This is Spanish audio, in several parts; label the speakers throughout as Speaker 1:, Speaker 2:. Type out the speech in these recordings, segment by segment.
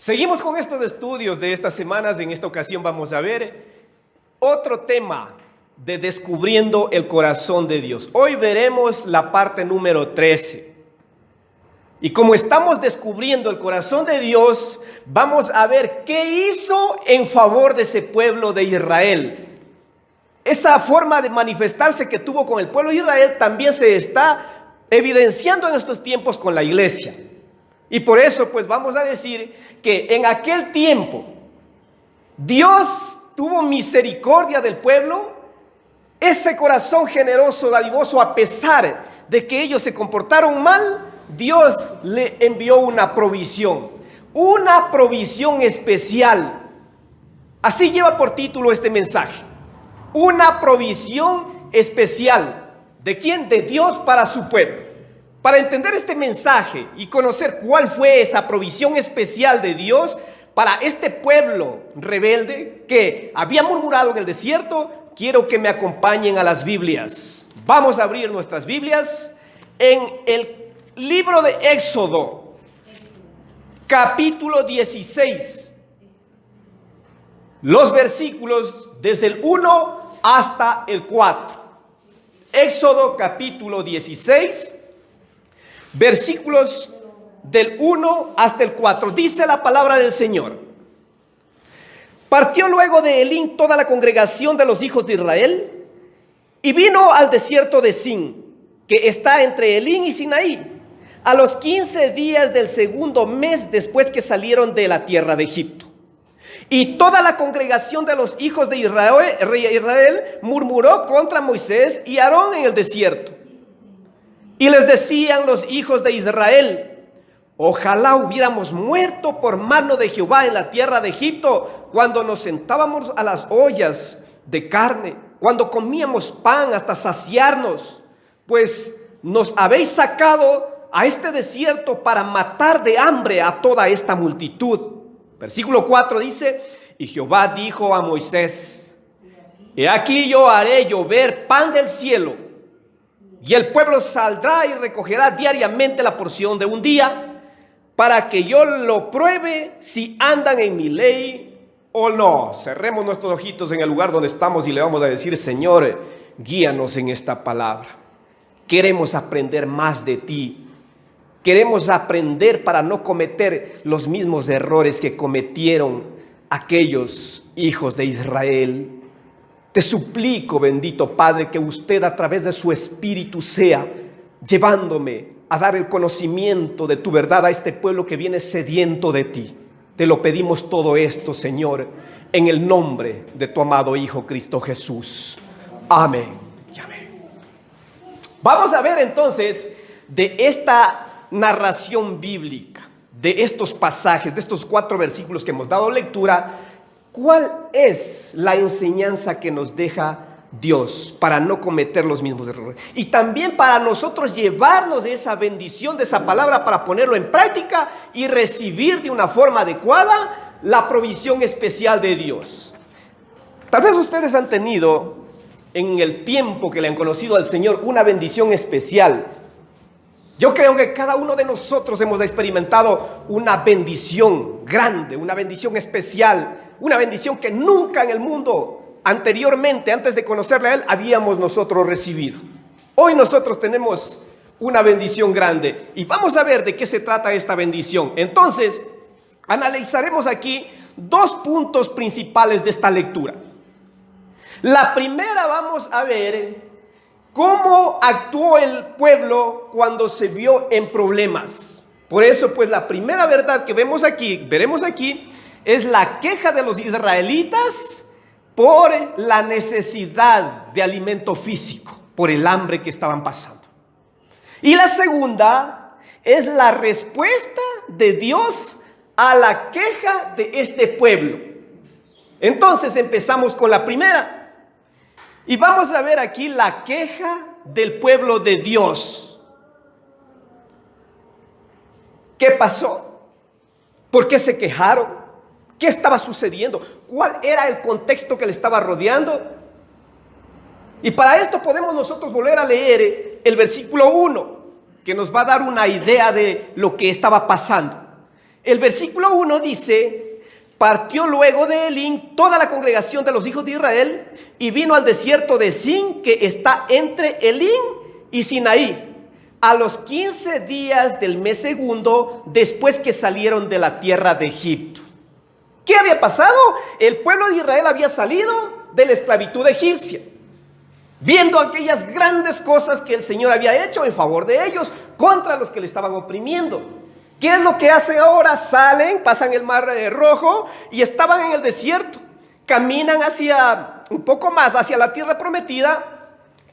Speaker 1: Seguimos con estos estudios de estas semanas. En esta ocasión vamos a ver otro tema de descubriendo el corazón de Dios. Hoy veremos la parte número 13. Y como estamos descubriendo el corazón de Dios, vamos a ver qué hizo en favor de ese pueblo de Israel. Esa forma de manifestarse que tuvo con el pueblo de Israel también se está evidenciando en estos tiempos con la iglesia. Y por eso pues vamos a decir que en aquel tiempo Dios tuvo misericordia del pueblo. Ese corazón generoso, dadivoso, a pesar de que ellos se comportaron mal, Dios le envió una provisión especial. Así lleva por título este mensaje: una provisión especial. ¿De quién? De Dios para su pueblo. Para entender este mensaje y conocer cuál fue esa provisión especial de Dios para este pueblo rebelde que había murmurado en el desierto, quiero que me acompañen a las Biblias. Vamos a abrir nuestras Biblias en el libro de Éxodo, capítulo 16. Los versículos desde el 1 hasta el 4. Éxodo capítulo 16. Versículos del 1 hasta el 4. Dice la palabra del Señor: Partió luego de Elín toda la congregación de los hijos de Israel y vino al desierto de Sin, que está entre Elín y Sinaí, a los 15 días del segundo mes después que salieron de la tierra de Egipto. Y toda la congregación de los hijos de Israel murmuró contra Moisés y Aarón en el desierto. Y les decían los hijos de Israel: ojalá hubiéramos muerto por mano de Jehová en la tierra de Egipto, cuando nos sentábamos a las ollas de carne, cuando comíamos pan hasta saciarnos, pues nos habéis sacado a este desierto para matar de hambre a toda esta multitud. Versículo 4 dice: y Jehová dijo a Moisés: he aquí yo haré llover pan del cielo, y el pueblo saldrá y recogerá diariamente la porción de un día, para que yo lo pruebe si andan en mi ley o no. Cerremos nuestros ojitos en el lugar donde estamos y le vamos a decir: Señor, guíanos en esta palabra. Queremos aprender más de ti. Queremos aprender para no cometer los mismos errores que cometieron aquellos hijos de Israel. Te suplico, bendito Padre, que usted a través de su Espíritu sea llevándome a dar el conocimiento de tu verdad a este pueblo que viene sediento de ti. Te lo pedimos todo esto, Señor, en el nombre de tu amado Hijo Cristo Jesús. Amén y amén. Vamos a ver entonces de esta narración bíblica, de estos pasajes, de estos 4 versículos que hemos dado lectura, ¿cuál es la enseñanza que nos deja Dios para no cometer los mismos errores? Y también para nosotros llevarnos de esa bendición, de esa palabra, para ponerlo en práctica y recibir de una forma adecuada la provisión especial de Dios. Tal vez ustedes han tenido, en el tiempo que le han conocido al Señor, una bendición especial. Yo creo que cada uno de nosotros hemos experimentado una bendición grande, una bendición especial, una bendición que nunca en el mundo anteriormente, antes de conocerle a Él, habíamos nosotros recibido. Hoy nosotros tenemos una bendición grande y vamos a ver de qué se trata esta bendición. Entonces, analizaremos aquí 2 puntos principales de esta lectura. La primera, vamos a ver cómo actuó el pueblo cuando se vio en problemas. Por eso, pues, la primera verdad que veremos aquí, es la queja de los israelitas por la necesidad de alimento físico, por el hambre que estaban pasando. Y la segunda es la respuesta de Dios a la queja de este pueblo. Entonces empezamos con la primera. Y vamos a ver aquí la queja del pueblo de Dios. ¿Qué pasó? ¿Por qué se quejaron? ¿Qué estaba sucediendo? ¿Cuál era el contexto que le estaba rodeando? Y para esto podemos nosotros volver a leer el versículo 1, que nos va a dar una idea de lo que estaba pasando. El versículo 1 dice: partió luego de Elín toda la congregación de los hijos de Israel y vino al desierto de Sin, que está entre Elín y Sinaí, a los 15 días del mes segundo, después que salieron de la tierra de Egipto. ¿Qué había pasado? El pueblo de Israel había salido de la esclavitud egipcia, viendo aquellas grandes cosas que el Señor había hecho en favor de ellos, contra los que le estaban oprimiendo. ¿Qué es lo que hacen ahora? Salen, pasan el mar Rojo y estaban en el desierto. Caminan hacia un poco más, hacia la tierra prometida,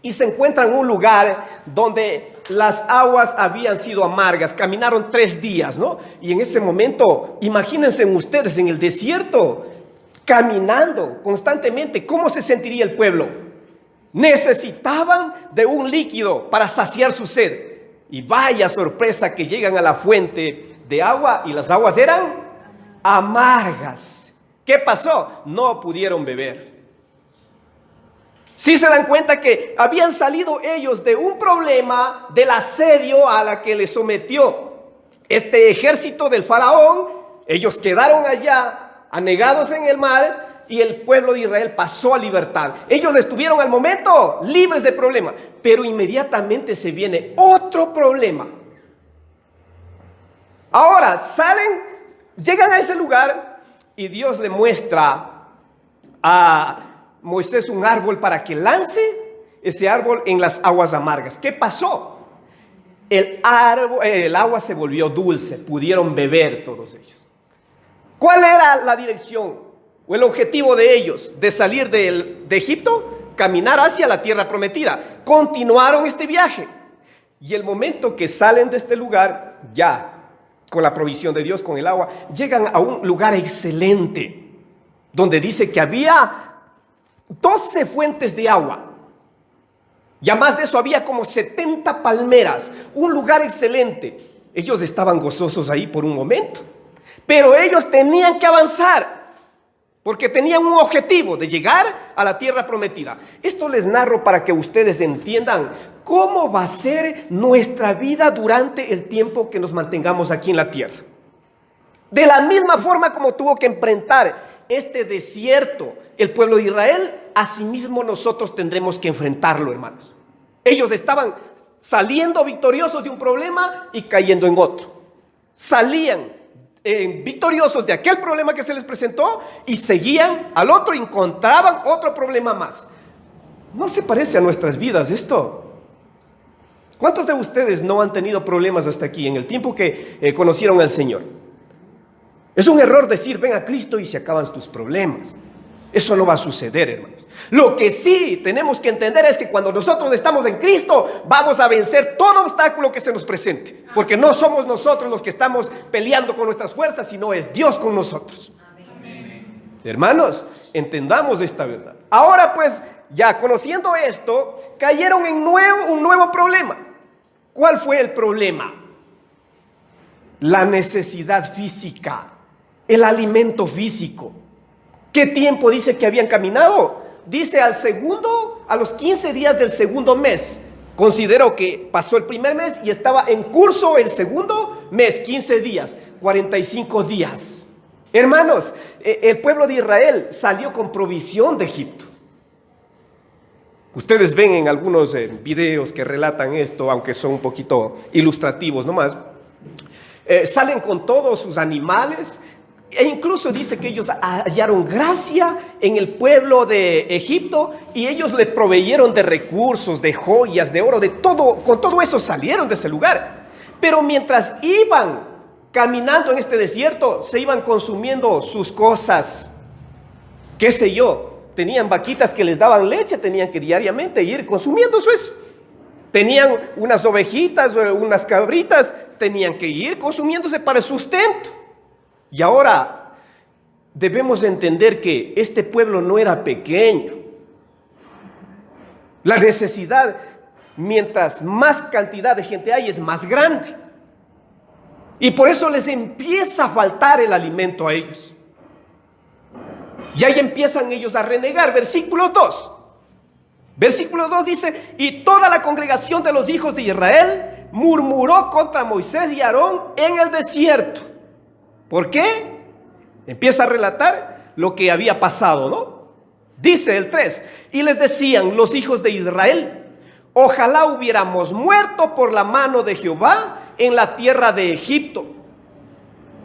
Speaker 1: y se encuentran en un lugar donde las aguas habían sido amargas. Caminaron 3 días, ¿no? Y en ese momento, imagínense ustedes en el desierto, caminando constantemente, ¿cómo se sentiría el pueblo? Necesitaban de un líquido para saciar su sed. Y vaya sorpresa que llegan a la fuente de agua y las aguas eran amargas. ¿Qué pasó? No pudieron beber. Sí se dan cuenta que habían salido ellos de un problema del asedio a la que les sometió este ejército del faraón. Ellos quedaron allá anegados en el mar y el pueblo de Israel pasó a libertad. Ellos estuvieron al momento libres de problema, pero inmediatamente se viene otro problema. Ahora salen, llegan a ese lugar y Dios le muestra a Moisés un árbol para que lance ese árbol en las aguas amargas. ¿Qué pasó? El agua se volvió dulce, pudieron beber todos ellos. ¿Cuál era la dirección o el objetivo de ellos? De salir de Egipto, caminar hacia la tierra prometida. Continuaron este viaje y el momento que salen de este lugar, ya con la provisión de Dios, con el agua, llegan a un lugar excelente donde dice que había 12 fuentes de agua. Y además de eso había como 70 palmeras, un lugar excelente. Ellos estaban gozosos ahí por un momento, pero ellos tenían que avanzar porque tenían un objetivo de llegar a la tierra prometida. Esto les narro para que ustedes entiendan cómo va a ser nuestra vida durante el tiempo que nos mantengamos aquí en la tierra. De la misma forma como tuvo que enfrentar este desierto el pueblo de Israel, asimismo nosotros tendremos que enfrentarlo, hermanos. Ellos estaban saliendo victoriosos de un problema y cayendo en otro. Salían victoriosos de aquel problema que se les presentó y seguían al otro y encontraban otro problema más. ¿No se parece a nuestras vidas esto? ¿Cuántos de ustedes no han tenido problemas hasta aquí en el tiempo que conocieron al Señor? Es un error decir, ven a Cristo y se acaban tus problemas. Eso no va a suceder, hermanos. Lo que sí tenemos que entender es que cuando nosotros estamos en Cristo, vamos a vencer todo obstáculo que se nos presente. Porque no somos nosotros los que estamos peleando con nuestras fuerzas, sino es Dios con nosotros. Amén. Hermanos, entendamos esta verdad. Ahora pues, ya conociendo esto, cayeron en un nuevo problema. ¿Cuál fue el problema? La necesidad física, el alimento físico. ¿Qué tiempo dice que habían caminado? Dice a los 15 días del segundo mes. Considero que pasó el primer mes y estaba en curso el segundo mes, 15 días, 45 días. Hermanos, el pueblo de Israel salió con provisión de Egipto. Ustedes ven en algunos videos que relatan esto, aunque son un poquito ilustrativos nomás. Salen con todos sus animales. E incluso dice que ellos hallaron gracia en el pueblo de Egipto y ellos le proveyeron de recursos, de joyas, de oro, de todo. Con todo eso salieron de ese lugar. Pero mientras iban caminando en este desierto, se iban consumiendo sus cosas. ¿Qué sé yo? Tenían vaquitas que les daban leche, tenían que diariamente ir consumiendo eso. Tenían unas ovejitas, unas cabritas, tenían que ir consumiéndose para el sustento. Y ahora debemos entender que este pueblo no era pequeño. La necesidad, mientras más cantidad de gente hay, es más grande. Y por eso les empieza a faltar el alimento a ellos. Y ahí empiezan ellos a renegar. Versículo 2. Versículo 2 dice: y toda la congregación de los hijos de Israel murmuró contra Moisés y Aarón en el desierto. ¿Por qué? Empieza a relatar lo que había pasado, ¿no? Dice el 3, y les decían los hijos de Israel: ojalá hubiéramos muerto por la mano de Jehová en la tierra de Egipto.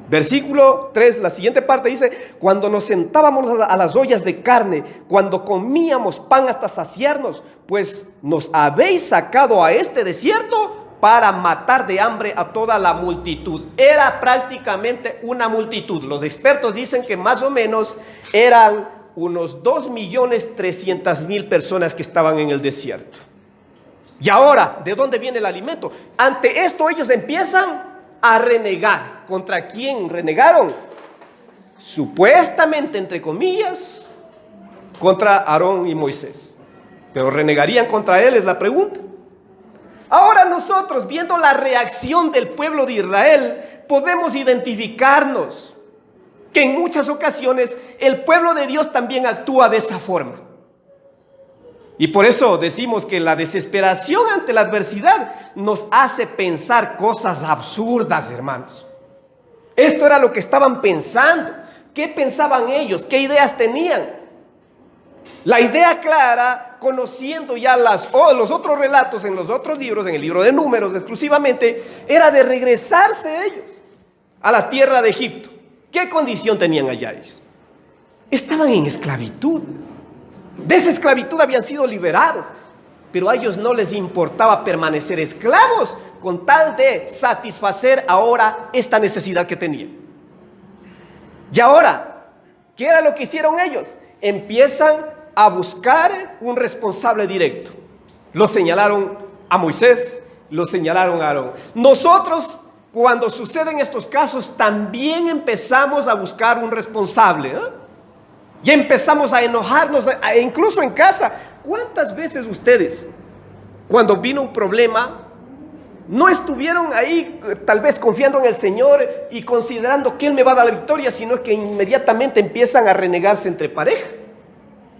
Speaker 1: Versículo 3, la siguiente parte dice: cuando nos sentábamos a las ollas de carne, cuando comíamos pan hasta saciarnos, pues nos habéis sacado a este desierto para matar de hambre a toda la multitud. Era prácticamente una multitud. Los expertos dicen que más o menos eran unos 2.300.000 personas que estaban en el desierto. Y ahora, ¿de dónde viene el alimento? Ante esto ellos empiezan a renegar. ¿Contra quién renegaron? Supuestamente, entre comillas, contra Aarón y Moisés. Pero renegarían contra él, es la pregunta. Ahora nosotros, viendo la reacción del pueblo de Israel, podemos identificarnos que en muchas ocasiones el pueblo de Dios también actúa de esa forma. Y por eso decimos que la desesperación ante la adversidad nos hace pensar cosas absurdas, hermanos. Esto era lo que estaban pensando. ¿Qué pensaban ellos? ¿Qué ideas tenían? La idea clara, conociendo ya los otros relatos en los otros libros, en el libro de Números exclusivamente, era de regresarse ellos a la tierra de Egipto. ¿Qué condición tenían allá ellos? Estaban en esclavitud. De esa esclavitud habían sido liberados, pero a ellos no les importaba permanecer esclavos con tal de satisfacer ahora esta necesidad que tenían. Y ahora, ¿qué era lo que hicieron ellos? Empiezan a buscar un responsable directo. Lo señalaron a Moisés, lo señalaron a Aarón. Nosotros, cuando suceden estos casos, también empezamos a buscar un responsable, ¿eh? Y empezamos a enojarnos, incluso en casa. ¿Cuántas veces ustedes, cuando vino un problema, no estuvieron ahí tal vez confiando en el Señor y considerando que Él me va a dar la victoria, sino que inmediatamente empiezan a renegarse entre pareja?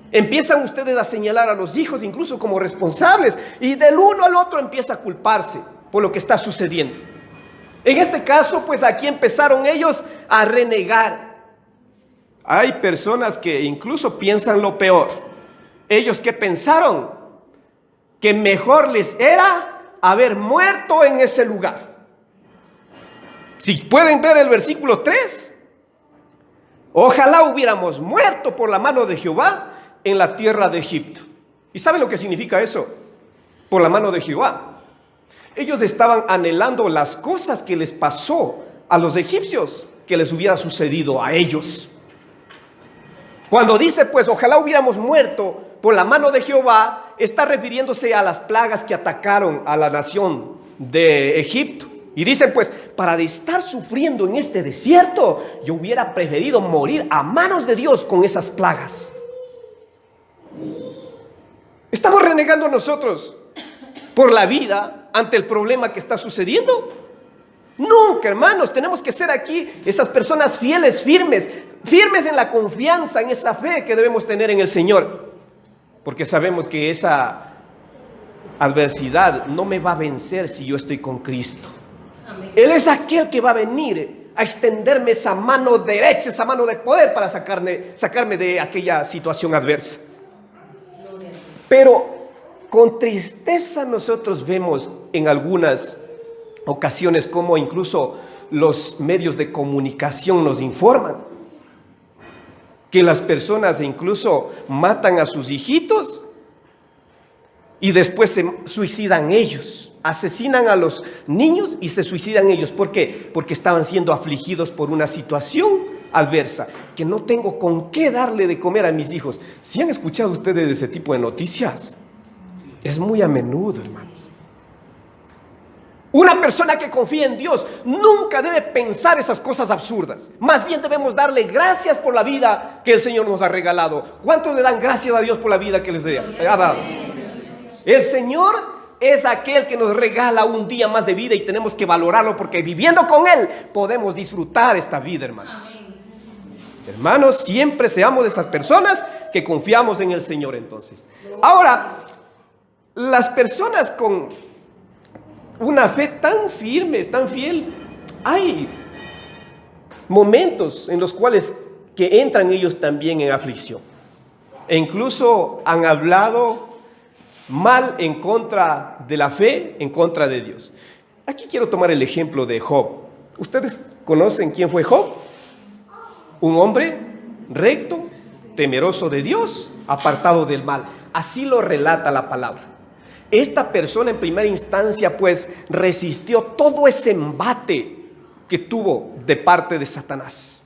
Speaker 1: Empiezan ustedes a señalar a los hijos incluso como responsables, y del uno al otro empieza a culparse por lo que está sucediendo. En este caso, pues aquí empezaron ellos a renegar. Hay personas que incluso piensan lo peor. ¿Ellos qué pensaron? Que mejor les era haber muerto en ese lugar. Si pueden ver el versículo 3, ojalá hubiéramos muerto por la mano de Jehová en la tierra de Egipto. ¿Y saben lo que significa eso? Por la mano de Jehová. Ellos estaban anhelando las cosas que les pasó a los egipcios, que les hubiera sucedido a ellos. Cuando dice, pues, ojalá hubiéramos muerto por la mano de Jehová, está refiriéndose a las plagas que atacaron a la nación de Egipto. Y dicen, pues, para de estar sufriendo en este desierto, yo hubiera preferido morir a manos de Dios con esas plagas. ¿Estamos renegando nosotros por la vida ante el problema que está sucediendo? Nunca, hermanos. Tenemos que ser aquí esas personas fieles, firmes en la confianza, en esa fe que debemos tener en el Señor, porque sabemos que esa adversidad no me va a vencer si yo estoy con Cristo. Amén. Él es aquel que va a venir a extenderme esa mano derecha, esa mano de poder para sacarme de aquella situación adversa. Pero con tristeza nosotros vemos en algunas ocasiones como incluso los medios de comunicación nos informan que las personas incluso matan a sus hijitos y después se suicidan ellos, asesinan a los niños y se suicidan ellos. ¿Por qué? Porque estaban siendo afligidos por una situación adversa, que no tengo con qué darle de comer a mis hijos. ¿Sí han escuchado ustedes de ese tipo de noticias? Es muy a menudo, hermanos. Una persona que confía en Dios nunca debe pensar esas cosas absurdas. Más bien debemos darle gracias por la vida que el Señor nos ha regalado. ¿Cuántos le dan gracias a Dios por la vida que les ha dado? El Señor es aquel que nos regala un día más de vida y tenemos que valorarlo, porque viviendo con Él podemos disfrutar esta vida, hermanos. Hermanos, siempre seamos de esas personas que confiamos en el Señor. Entonces, ahora, las personas con una fe tan firme, tan fiel, hay momentos en los cuales que entran ellos también en aflicción. E incluso han hablado mal en contra de la fe, en contra de Dios. Aquí quiero tomar el ejemplo de Job. ¿Ustedes conocen quién fue Job? Un hombre recto, temeroso de Dios, apartado del mal. Así lo relata la palabra. Esta persona en primera instancia pues resistió todo ese embate que tuvo de parte de Satanás.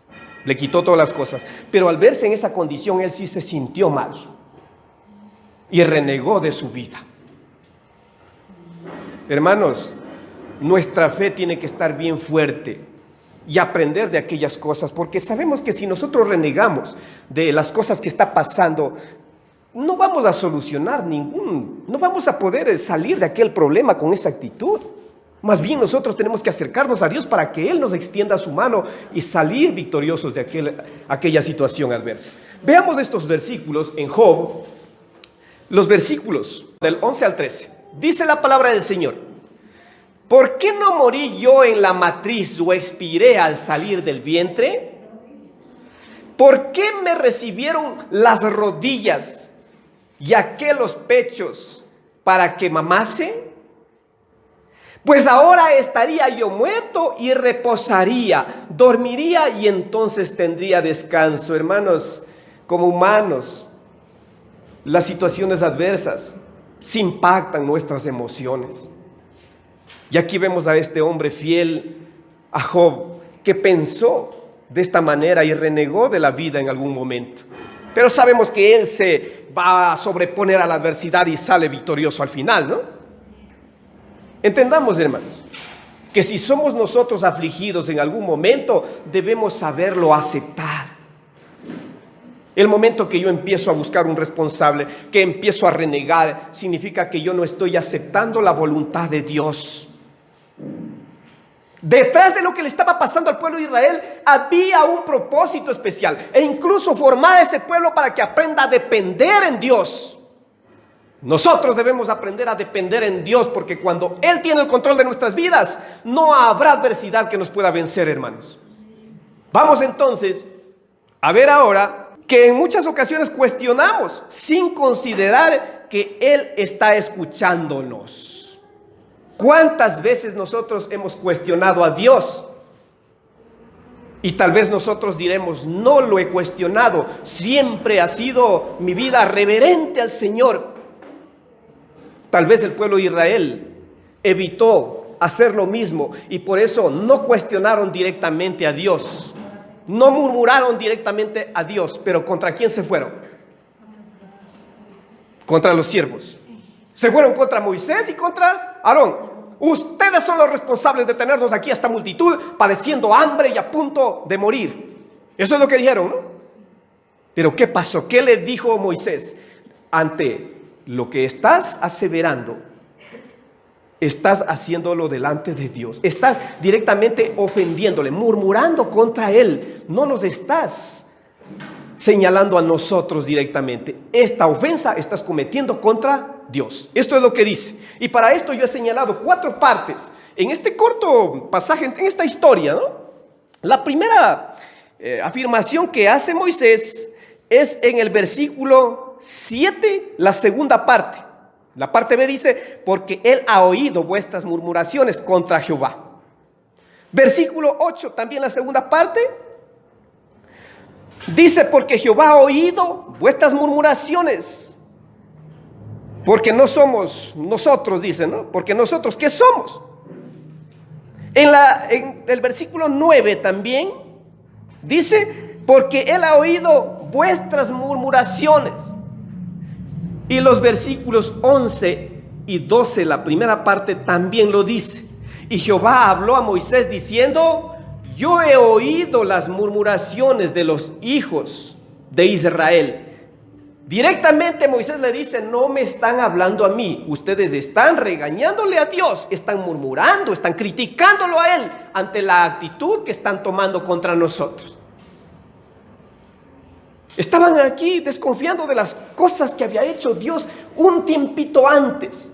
Speaker 1: Le quitó todas las cosas. Pero al verse en esa condición, él sí se sintió mal y renegó de su vida. Hermanos, nuestra fe tiene que estar bien fuerte y aprender de aquellas cosas, porque sabemos que si nosotros renegamos de las cosas que está pasando, no vamos a solucionar no vamos a poder salir de aquel problema con esa actitud. Más bien nosotros tenemos que acercarnos a Dios para que Él nos extienda su mano y salir victoriosos de aquella situación adversa. Veamos estos versículos en Job, los versículos del 11 al 13. Dice la palabra del Señor: ¿por qué no morí yo en la matriz o expiré al salir del vientre? ¿Por qué me recibieron las rodillas y aquellos pechos para que mamase? Pues ahora estaría yo muerto y reposaría, dormiría y entonces tendría descanso. Hermanos, como humanos, las situaciones adversas se impactan nuestras emociones. Y aquí vemos a este hombre fiel, a Job, que pensó de esta manera y renegó de la vida en algún momento. Pero sabemos que él se va a sobreponer a la adversidad y sale victorioso al final, ¿no? Entendamos, hermanos, que si somos nosotros afligidos en algún momento, debemos saberlo aceptar. El momento que yo empiezo a buscar un responsable, que empiezo a renegar, significa que yo no estoy aceptando la voluntad de Dios. Detrás de lo que le estaba pasando al pueblo de Israel había un propósito especial, e incluso formar a ese pueblo para que aprenda a depender en Dios. Nosotros debemos aprender a depender en Dios, porque cuando Él tiene el control de nuestras vidas, no habrá adversidad que nos pueda vencer, hermanos. Vamos entonces a ver ahora que en muchas ocasiones cuestionamos sin considerar que Él está escuchándonos. ¿Cuántas veces nosotros hemos cuestionado a Dios? Y tal vez nosotros diremos: no lo he cuestionado, siempre ha sido mi vida reverente al Señor. Tal vez el pueblo de Israel evitó hacer lo mismo y por eso no cuestionaron directamente a Dios, no murmuraron directamente a Dios. Pero ¿contra quién se fueron? Contra los siervos. Se fueron contra Moisés y contra Aarón. Ustedes son los responsables de tenernos aquí, esta multitud, padeciendo hambre y a punto de morir. Eso es lo que dijeron, ¿no? Pero ¿qué pasó? ¿Qué le dijo Moisés? Ante lo que estás aseverando, estás haciéndolo delante de Dios. Estás directamente ofendiéndole, murmurando contra Él. No nos estás señalando a nosotros directamente. Esta ofensa estás cometiendo contra Dios. Esto es lo que dice. Y para esto yo he señalado 4 partes en este corto pasaje, en esta historia, ¿no? La primera afirmación que hace Moisés es en el versículo 7, la segunda parte. La parte B dice: porque Él ha oído vuestras murmuraciones contra Jehová. Versículo 8, también la segunda parte, dice: porque Jehová ha oído vuestras murmuraciones. Porque no somos nosotros, dice, ¿no? Porque nosotros, ¿qué somos? En el versículo 9 también dice: porque Él ha oído vuestras murmuraciones. Y los versículos 11 y 12, la primera parte, también lo dice: y Jehová habló a Moisés diciendo: yo he oído las murmuraciones de los hijos de Israel. Directamente Moisés le dice: no me están hablando a mí, ustedes están regañándole a Dios, están murmurando, están criticándolo a Él ante la actitud que están tomando contra nosotros. Estaban aquí desconfiando de las cosas que había hecho Dios un tiempito antes.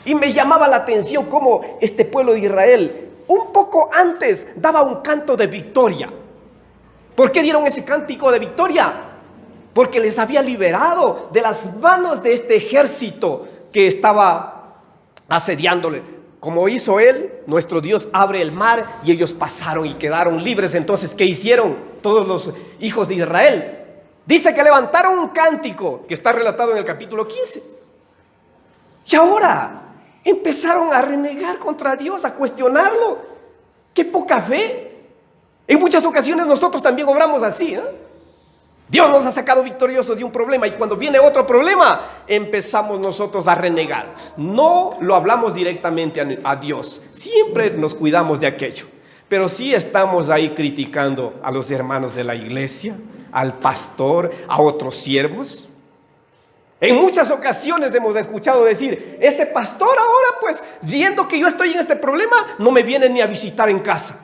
Speaker 1: Y me llamaba la atención cómo este pueblo de Israel un poco antes daba un canto de victoria. ¿Por qué dieron ese cántico de victoria? Porque les había liberado de las manos de este ejército que estaba asediándole. Como hizo él, nuestro Dios abre el mar y ellos pasaron y quedaron libres. Entonces, ¿qué hicieron todos los hijos de Israel? Dice que levantaron un cántico que está relatado en el capítulo 15. Y ahora empezaron a renegar contra Dios, a cuestionarlo. ¡Qué poca fe! En muchas ocasiones nosotros también obramos así, Dios nos ha sacado victoriosos de un problema y cuando viene otro problema empezamos nosotros a renegar. No lo hablamos directamente a Dios, siempre nos cuidamos de aquello, pero sí estamos ahí criticando a los hermanos de la iglesia, al pastor, a otros siervos. En muchas ocasiones hemos escuchado decir, ese pastor ahora pues viendo que yo estoy en este problema no me viene ni a visitar en casa.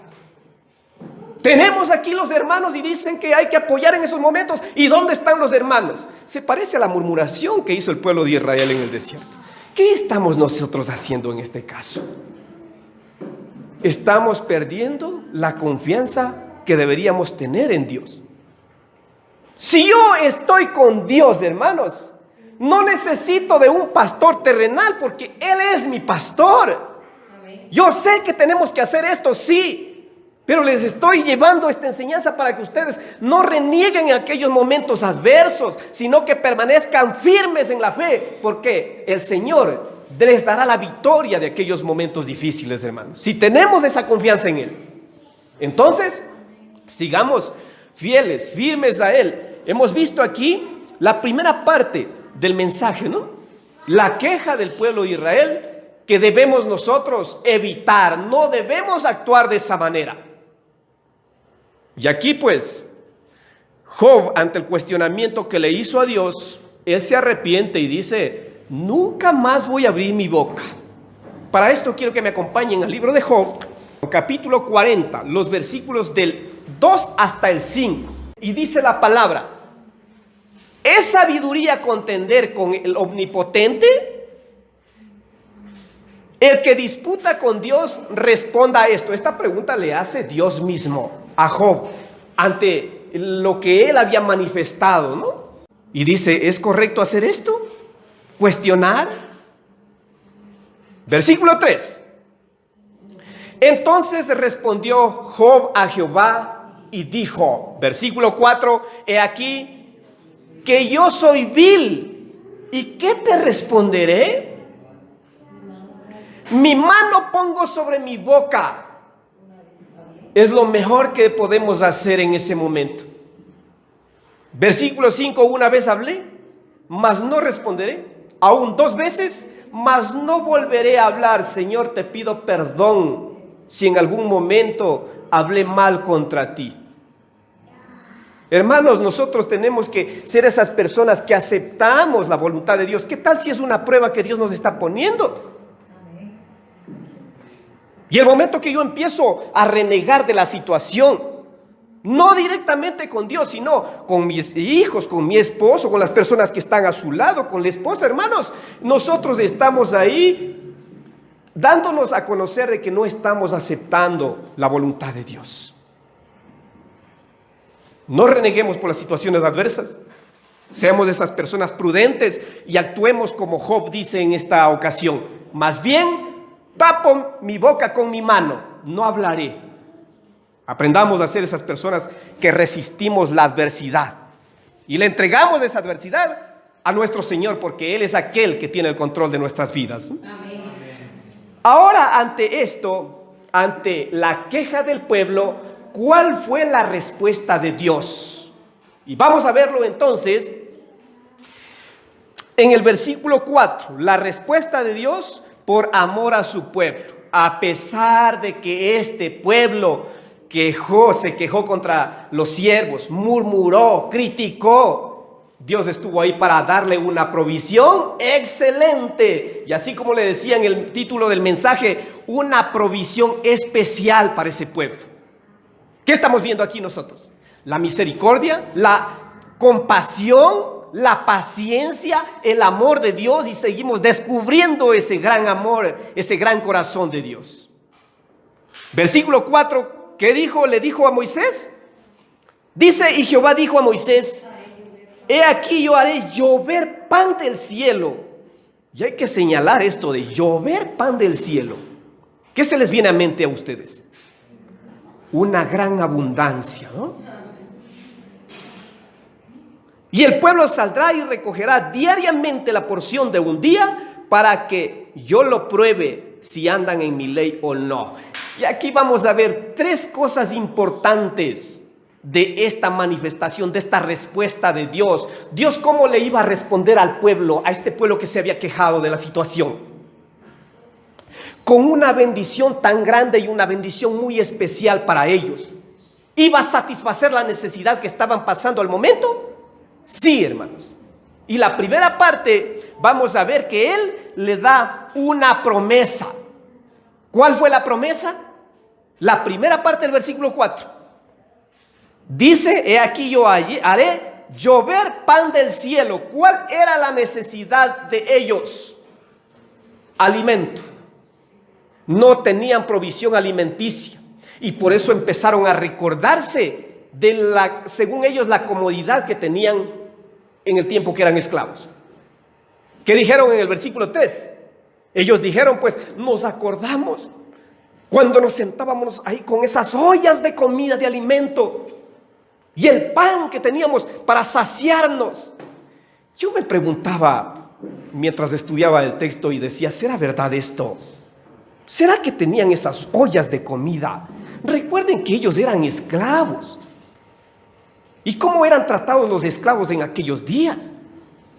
Speaker 1: Tenemos aquí los hermanos y dicen que hay que apoyar en esos momentos. ¿Y dónde están los hermanos? Se parece a la murmuración que hizo el pueblo de Israel en el desierto. ¿Qué estamos nosotros haciendo en este caso? Estamos perdiendo la confianza que deberíamos tener en Dios. Si yo estoy con Dios, hermanos, no necesito de un pastor terrenal porque Él es mi pastor. Yo sé que tenemos que hacer esto, sí. Pero les estoy llevando esta enseñanza para que ustedes no renieguen en aquellos momentos adversos, sino que permanezcan firmes en la fe, porque el Señor les dará la victoria de aquellos momentos difíciles, hermanos. Si tenemos esa confianza en Él, entonces sigamos fieles, firmes a Él. Hemos visto aquí la primera parte del mensaje, ¿no? La queja del pueblo de Israel que debemos nosotros evitar, no debemos actuar de esa manera. Y aquí pues, Job, ante el cuestionamiento que le hizo a Dios, él se arrepiente y dice, nunca más voy a abrir mi boca. Para esto quiero que me acompañen al libro de Job, capítulo 40, los versículos del 2 hasta el 5. Y dice la palabra, ¿es sabiduría contender con el omnipotente? El que disputa con Dios responda a esto. Esta pregunta le hace Dios mismo a Job ante lo que él había manifestado, ¿no? Y dice, ¿es correcto hacer esto? ¿Cuestionar? Versículo 3. Entonces respondió Job a Jehová y dijo, versículo 4, he aquí que yo soy vil, ¿y qué te responderé? Mi mano pongo sobre mi boca. Es lo mejor que podemos hacer en ese momento. Versículo 5, una vez hablé, mas no responderé. Aún 2 veces, mas no volveré a hablar. Señor, te pido perdón si en algún momento hablé mal contra ti. Hermanos, nosotros tenemos que ser esas personas que aceptamos la voluntad de Dios. ¿Qué tal si es una prueba que Dios nos está poniendo? Y el momento que yo empiezo a renegar de la situación, no directamente con Dios, sino con mis hijos, con mi esposo, con las personas que están a su lado, con la esposa, hermanos, nosotros estamos ahí dándonos a conocer de que no estamos aceptando la voluntad de Dios. No reneguemos por las situaciones adversas. Seamos de esas personas prudentes y actuemos como Job dice en esta ocasión. Más bien, tapo mi boca con mi mano, no hablaré. Aprendamos a ser esas personas que resistimos la adversidad y le entregamos esa adversidad a nuestro Señor, porque Él es aquel que tiene el control de nuestras vidas. Amén. Ahora, ante esto, ante la queja del pueblo, ¿cuál fue la respuesta de Dios? Y vamos a verlo entonces en el versículo 4, la respuesta de Dios por amor a su pueblo. A pesar de que este pueblo se quejó contra los siervos, murmuró, criticó, Dios estuvo ahí para darle una provisión excelente. Y así como le decía en el título del mensaje, una provisión especial para ese pueblo. ¿Qué estamos viendo aquí nosotros? La misericordia, la compasión, la paciencia, el amor de Dios, y seguimos descubriendo ese gran amor, ese gran corazón de Dios. Versículo 4, ¿qué dijo? Le dijo a Moisés. Dice, y Jehová dijo a Moisés: he aquí yo haré llover pan del cielo. Y hay que señalar esto de llover pan del cielo. ¿Qué se les viene a mente a ustedes? Una gran abundancia, ¿no? Y el pueblo saldrá y recogerá diariamente la porción de un día para que yo lo pruebe si andan en mi ley o no. Y aquí vamos a ver tres cosas importantes de esta manifestación, de esta respuesta de Dios. Dios, ¿cómo le iba a responder al pueblo, a este pueblo que se había quejado de la situación? Con una bendición tan grande y una bendición muy especial para ellos. ¿Iba a satisfacer la necesidad que estaban pasando al momento? Sí, hermanos. Y la primera parte, vamos a ver que Él le da una promesa. ¿Cuál fue la promesa? La primera parte del versículo 4. Dice, he aquí yo haré llover pan del cielo. ¿Cuál era la necesidad de ellos? Alimento. No tenían provisión alimenticia y por eso empezaron a recordarse de la, según ellos, la comodidad que tenían en el tiempo que eran esclavos. ¿Qué dijeron en el versículo 3? Ellos dijeron, pues nos acordamos cuando nos sentábamos ahí con esas ollas de comida, de alimento, y el pan que teníamos para saciarnos. Yo me preguntaba mientras estudiaba el texto y decía, ¿será verdad esto? ¿Será que tenían esas ollas de comida? Recuerden que ellos eran esclavos. ¿Y cómo eran tratados los esclavos en aquellos días?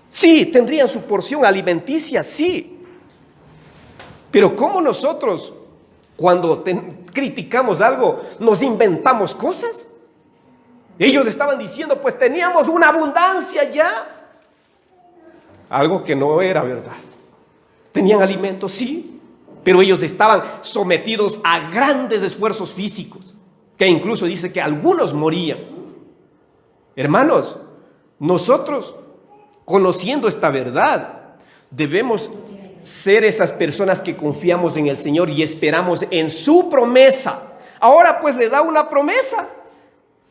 Speaker 1: Sí, tendrían su porción alimenticia, sí. Pero ¿cómo nosotros, cuando criticamos algo, nos inventamos cosas? Ellos estaban diciendo, pues teníamos una abundancia ya. Algo que no era verdad. Tenían alimentos, sí, pero ellos estaban sometidos a grandes esfuerzos físicos, que incluso dice que algunos morían. Hermanos, nosotros, conociendo esta verdad, debemos ser esas personas que confiamos en el Señor y esperamos en su promesa. Ahora pues le da una promesa.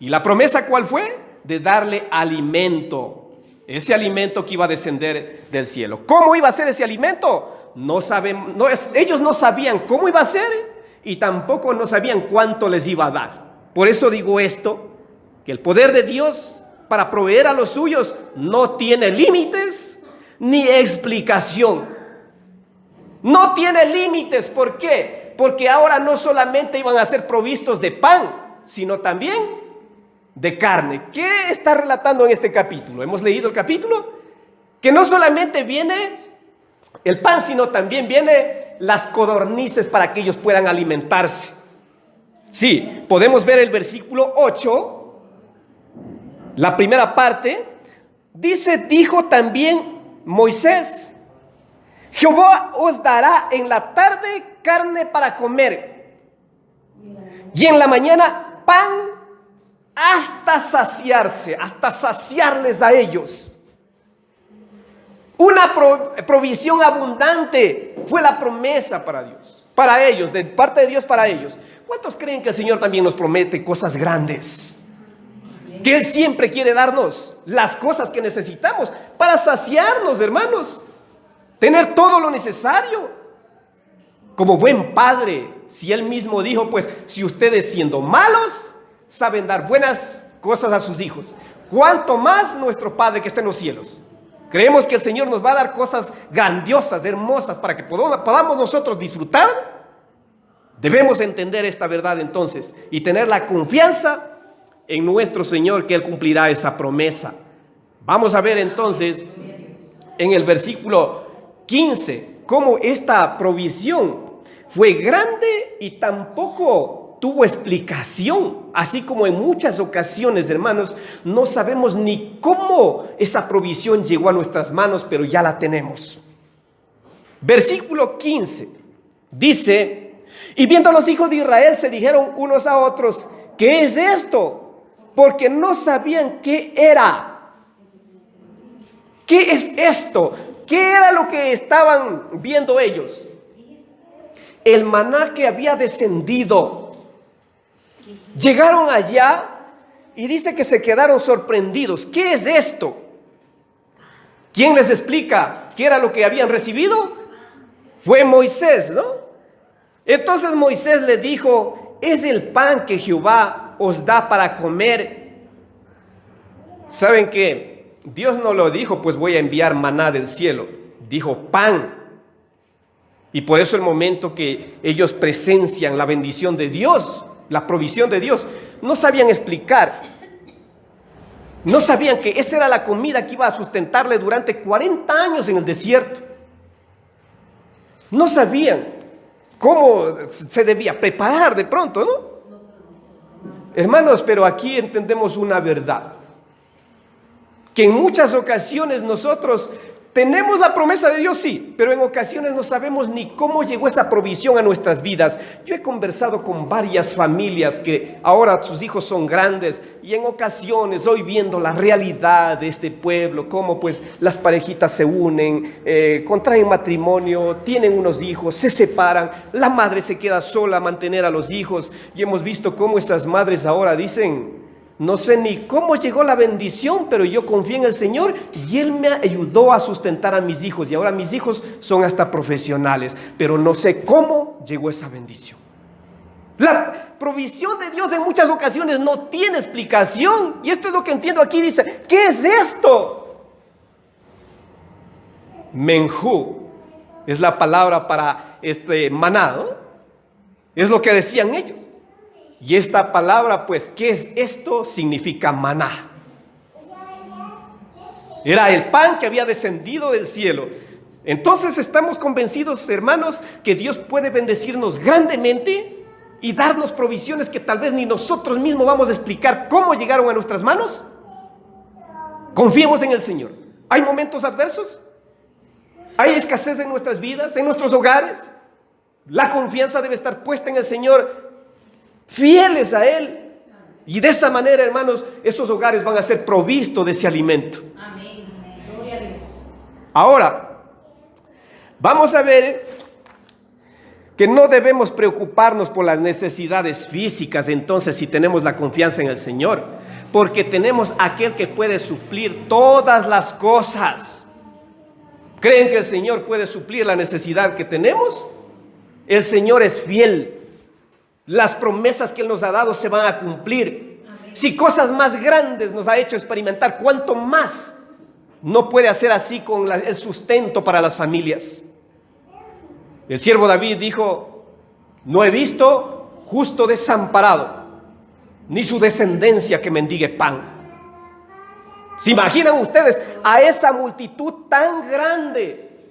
Speaker 1: ¿Y la promesa cuál fue? De darle alimento. Ese alimento que iba a descender del cielo. ¿Cómo iba a ser ese alimento? No saben, ellos no sabían cómo iba a ser y tampoco no sabían cuánto les iba a dar. Por eso digo esto, que el poder de Dios para proveer a los suyos no tiene límites ni explicación. No tiene límites. ¿Por qué? Porque ahora no solamente iban a ser provistos de pan, sino también de carne. ¿Qué está relatando en este capítulo? Hemos leído el capítulo, que no solamente viene el pan, sino también viene las codornices para que ellos puedan alimentarse. Sí, podemos ver el versículo 8, la primera parte, dice, dijo también Moisés, Jehová os dará en la tarde carne para comer, y en la mañana pan hasta saciarse, hasta saciarles a ellos. Una provisión abundante fue la promesa para Dios, para ellos, de parte de Dios para ellos. ¿Cuántos creen que el Señor también nos promete cosas grandes? Que Él siempre quiere darnos las cosas que necesitamos para saciarnos, hermanos. Tener todo lo necesario. Como buen padre, si Él mismo dijo, pues si ustedes siendo malos saben dar buenas cosas a sus hijos, ¿cuánto más nuestro Padre que está en los cielos? Creemos que el Señor nos va a dar cosas grandiosas, hermosas, para que podamos nosotros disfrutar. Debemos entender esta verdad entonces y tener la confianza en nuestro Señor que Él cumplirá esa promesa. Vamos a ver entonces en el versículo 15 cómo esta provisión fue grande y tampoco tuvo explicación, así como en muchas ocasiones, hermanos, no sabemos ni cómo esa provisión llegó a nuestras manos, pero ya la tenemos. Versículo 15 dice, y viendo los hijos de Israel se dijeron unos a otros, ¿qué es esto? Porque no sabían qué era. ¿Qué es esto? ¿Qué era lo que estaban viendo ellos? El maná que había descendido Llegaron allá y dice que se quedaron sorprendidos. ¿Qué es esto? ¿Quién les explica qué era lo que habían recibido? Fue Moisés, ¿no? Entonces Moisés le dijo: es el pan que Jehová os da para comer. ¿Saben qué? Dios no lo dijo, pues voy a enviar maná del cielo. Dijo pan. Y por eso el momento que ellos presencian la bendición de Dios, la provisión de Dios, no sabían explicar. No sabían que esa era la comida que iba a sustentarle durante 40 años en el desierto. No sabían cómo se debía preparar de pronto, ¿no? Hermanos, pero aquí entendemos una verdad. Que en muchas ocasiones nosotros tenemos la promesa de Dios, sí, pero en ocasiones no sabemos ni cómo llegó esa provisión a nuestras vidas. Yo he conversado con varias familias que ahora sus hijos son grandes y en ocasiones hoy viendo la realidad de este pueblo, cómo pues las parejitas se unen, contraen matrimonio, tienen unos hijos, se separan, la madre se queda sola a mantener a los hijos y hemos visto cómo esas madres ahora dicen: no sé ni cómo llegó la bendición, pero yo confié en el Señor y Él me ayudó a sustentar a mis hijos. Y ahora mis hijos son hasta profesionales, pero no sé cómo llegó esa bendición. La provisión de Dios en muchas ocasiones no tiene explicación. Y esto es lo que entiendo aquí. Dice: ¿qué es esto? Menjú es la palabra para maná, ¿no? Es lo que decían ellos. Y esta palabra, pues, ¿qué es esto? Significa maná. Era el pan que había descendido del cielo. Entonces estamos convencidos, hermanos, que Dios puede bendecirnos grandemente y darnos provisiones que tal vez ni nosotros mismos vamos a explicar cómo llegaron a nuestras manos. Confiemos en el Señor. ¿Hay momentos adversos? ¿Hay escasez en nuestras vidas, en nuestros hogares? La confianza debe estar puesta en el Señor, fieles a Él, y de esa manera, hermanos, esos hogares van a ser provistos de ese alimento.
Speaker 2: Amén. Gloria a Dios.
Speaker 1: Ahora, vamos a ver que no debemos preocuparnos por las necesidades físicas, entonces, si tenemos la confianza en el Señor, porque tenemos aquel que puede suplir todas las cosas. ¿Creen que el Señor puede suplir la necesidad que tenemos? El Señor es fiel. Las promesas que Él nos ha dado se van a cumplir. Si cosas más grandes nos ha hecho experimentar, ¿cuánto más no puede hacer así con el sustento para las familias? El siervo David dijo: no he visto justo desamparado, ni su descendencia que mendigue pan. ¿Se imaginan ustedes a esa multitud tan grande?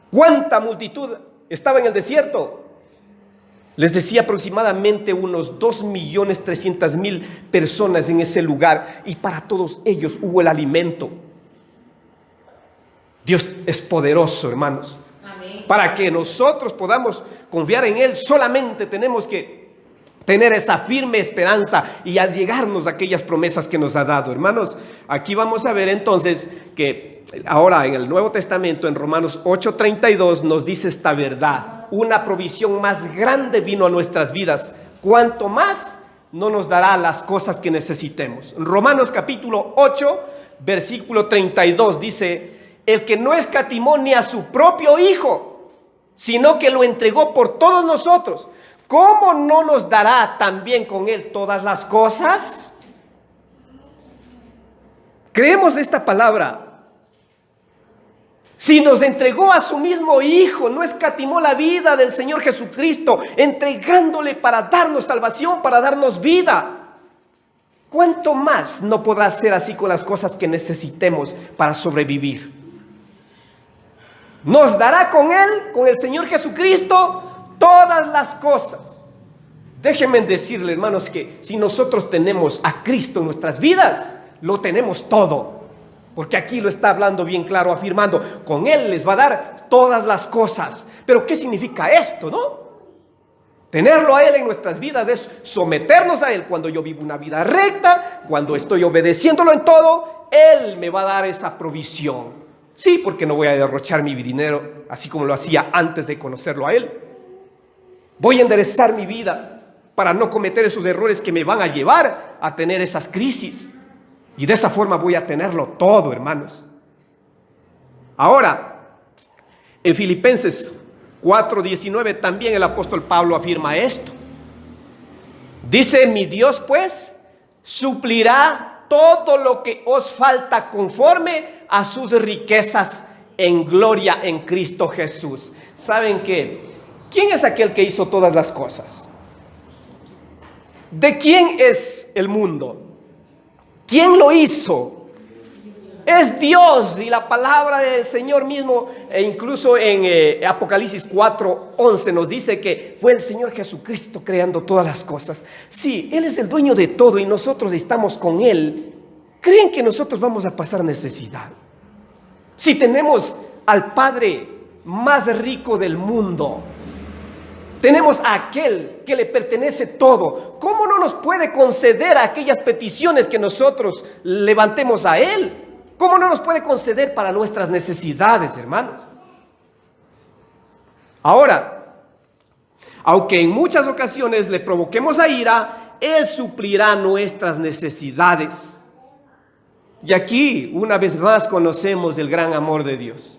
Speaker 1: ¿Cuánta multitud estaba en el desierto? Les decía, aproximadamente unos 2.300.000 personas en ese lugar, y para todos ellos hubo el alimento. Dios es poderoso, hermanos. Amén. Para que nosotros podamos confiar en Él, solamente tenemos que tener esa firme esperanza y allegarnos a aquellas promesas que nos ha dado. Hermanos, aquí vamos a ver entonces que ahora en el Nuevo Testamento, en Romanos 8:32, nos dice esta verdad: una provisión más grande vino a nuestras vidas, cuanto más no nos dará las cosas que necesitemos. En Romanos capítulo 8, versículo 32 dice: el que no escatimó ni a su propio Hijo, sino que lo entregó por todos nosotros, ¿cómo no nos dará también con Él todas las cosas? Creemos esta palabra. Si nos entregó a su mismo Hijo, no escatimó la vida del Señor Jesucristo, entregándole para darnos salvación, para darnos vida, ¿cuánto más no podrá ser así con las cosas que necesitemos para sobrevivir? Nos dará con Él, con el Señor Jesucristo, todas las cosas. Déjenme decirle, hermanos, que si nosotros tenemos a Cristo en nuestras vidas, lo tenemos todo. Porque aquí lo está hablando bien claro, afirmando: con Él les va a dar todas las cosas. Pero ¿qué significa esto, no? Tenerlo a Él en nuestras vidas es someternos a Él. Cuando yo vivo una vida recta, cuando estoy obedeciéndolo en todo, Él me va a dar esa provisión. Sí, porque no voy a derrochar mi dinero así como lo hacía antes de conocerlo a Él. Voy a enderezar mi vida. para no cometer esos errores que me van a llevar a tener esas crisis. Y de esa forma voy a tenerlo todo, hermanos. Ahora, en Filipenses 4:19 también el apóstol Pablo afirma esto. Dice: mi Dios pues suplirá todo lo que os falta conforme a sus riquezas en gloria en Cristo Jesús. ¿Saben qué? ¿Quién es aquel que hizo todas las cosas? ¿De quién es el mundo? ¿Quién lo hizo? Es Dios. Y la palabra del Señor mismo, e incluso en Apocalipsis 4:11 nos dice que fue el Señor Jesucristo creando todas las cosas. Sí, Él es el dueño de todo y nosotros estamos con Él. ¿Creen que nosotros vamos a pasar necesidad? Si tenemos al Padre más rico del mundo, tenemos a aquel que le pertenece todo, ¿cómo no nos puede conceder aquellas peticiones que nosotros levantemos a Él? ¿Cómo no nos puede conceder para nuestras necesidades, hermanos? Ahora, aunque en muchas ocasiones le provoquemos a ira, Él suplirá nuestras necesidades. Y aquí, una vez más, conocemos el gran amor de Dios.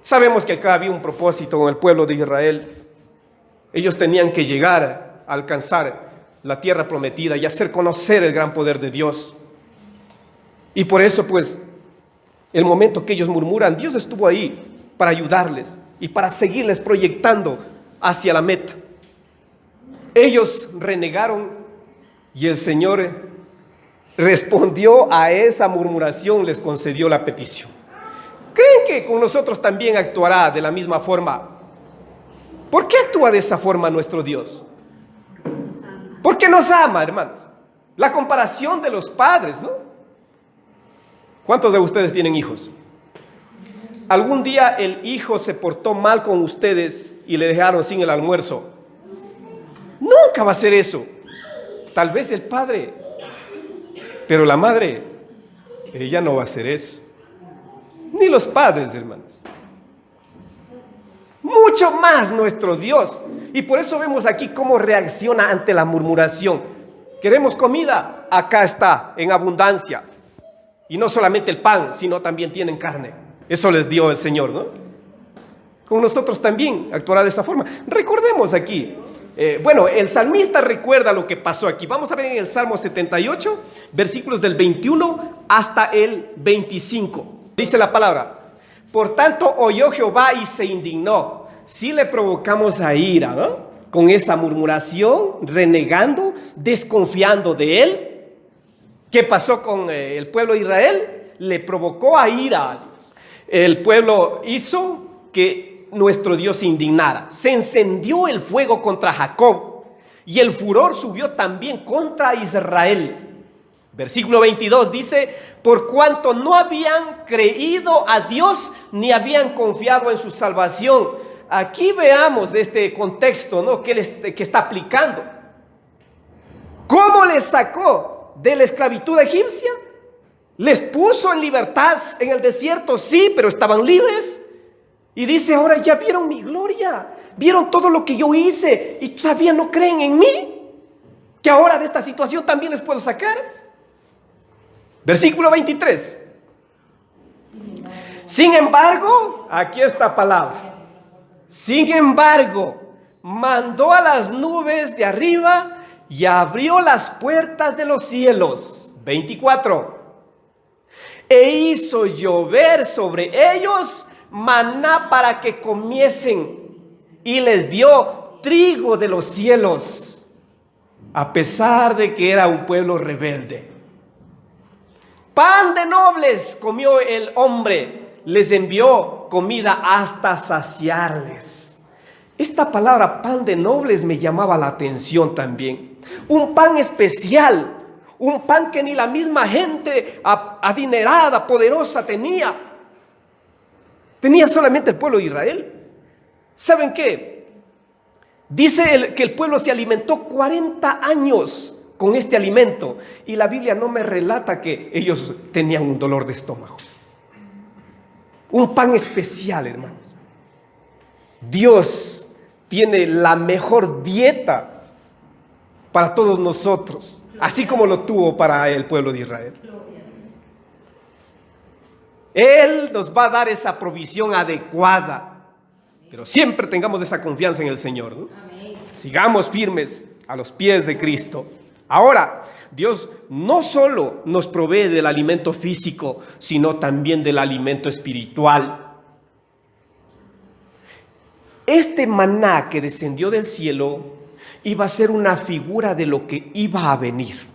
Speaker 1: Sabemos que acá había un propósito con el pueblo de Israel. Ellos tenían que llegar a alcanzar la tierra prometida y hacer conocer el gran poder de Dios. Y por eso, pues, el momento que ellos murmuran, Dios estuvo ahí para ayudarles y para seguirles proyectando hacia la meta. Ellos renegaron y el Señor respondió a esa murmuración, les concedió la petición. ¿Creen que con nosotros también actuará de la misma forma? ¿Por qué actúa de esa forma nuestro Dios? Porque nos ama, hermanos. La comparación de los padres, ¿no? ¿Cuántos de ustedes tienen hijos? ¿Algún día el hijo se portó mal con ustedes y le dejaron sin el almuerzo? Nunca va a ser eso. Tal vez el padre, pero la madre, ella no va a hacer eso. Ni los padres, hermanos. Mucho más nuestro Dios. Y por eso vemos aquí cómo reacciona ante la murmuración. ¿Queremos comida? Acá está, en abundancia. Y no solamente el pan, sino también tienen carne. Eso les dio el Señor, ¿no? Con nosotros también actuará de esa forma. Recordemos aquí. El salmista recuerda lo que pasó aquí. Vamos a ver en el Salmo 78, versículos del 21 hasta el 25. Dice la palabra: por tanto oyó Jehová y se indignó. Si le provocamos a ira, ¿no? Con esa murmuración, renegando, desconfiando de Él. ¿Qué pasó con el pueblo de Israel? Le provocó a ira a Dios. El pueblo hizo que nuestro Dios se indignara. Se encendió el fuego contra Jacob y el furor subió también contra Israel. Versículo 22 dice: por cuanto no habían creído a Dios ni habían confiado en su salvación. Aquí veamos este contexto, ¿no? que está aplicando. ¿Cómo les sacó de la esclavitud egipcia? Les puso en libertad en el desierto, sí, pero estaban libres. Y dice: ahora ya vieron mi gloria, vieron todo lo que yo hice y todavía no creen en mí, que ahora de esta situación también les puedo sacar. Versículo 23. Sin embargo, aquí está palabra. Sin embargo, mandó a las nubes de arriba y abrió las puertas de los cielos. 24. E hizo llover sobre ellos maná para que comiesen, y les dio trigo de los cielos, a pesar de que era un pueblo rebelde. Pan de nobles comió el hombre, les envió comida hasta saciarles. Esta palabra pan de nobles me llamaba la atención también. Un pan especial, un pan que ni la misma gente adinerada, poderosa tenía. Tenía solamente el pueblo de Israel. ¿Saben qué? Dice que el pueblo se alimentó 40 años con este alimento. Y la Biblia no me relata que ellos tenían un dolor de estómago. Un pan especial, hermanos. Dios tiene la mejor dieta para todos nosotros, así como lo tuvo para el pueblo de Israel. Él nos va a dar esa provisión adecuada, pero siempre tengamos esa confianza en el Señor, ¿no? Sigamos firmes a los pies de Cristo. Ahora, Dios no solo nos provee del alimento físico, sino también del alimento espiritual. Este maná que descendió del cielo iba a ser una figura de lo que iba a venir.